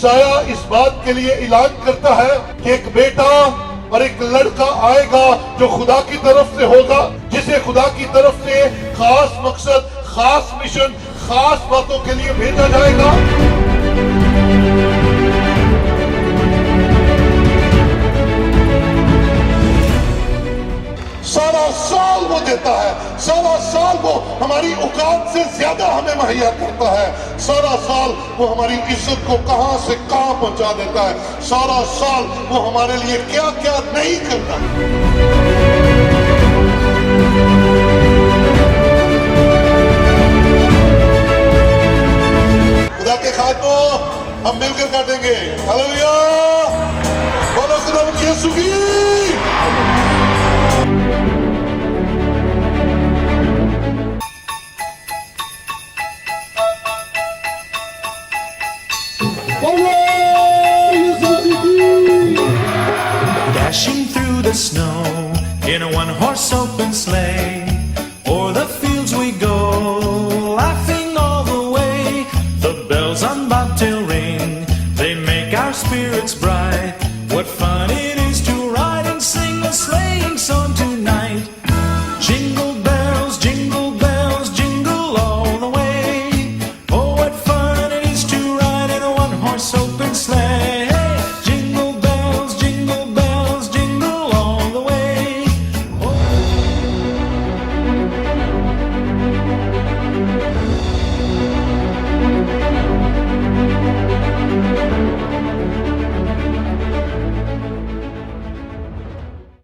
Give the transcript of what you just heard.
ईसाया इस बात के लिए ऐलान करता है कि एक बेटा और एक लड़का आएगा जो खुदा की तरफ से होगा, जिसे खुदा की तरफ से खास मकसद, खास मिशन, खास बातों के लिए भेजा जाएगा। सारा साल वो देता है, सारा साल वो हमारी औकात से ज्यादा हमें मुहैया करता है, सारा साल वो हमारी इज्जत को कहां से कहां पहुंचा देता है, सारा साल वो हमारे लिए क्या क्या नहीं करता। खुदा के खातों हम मिलकर काटेंगे। हालेलुया, बोलो खुदा यीशु की। Dashing through the snow in a one-horse open sleigh, o'er the fields we go, laughing all the way. The bells on bobtail ring, they make our spirits bright. What fun it is to ride and sing a sleighing song tonight. Jingle bells, jingle all the way. Oh, what fun it is to ride in a one-horse open sleigh.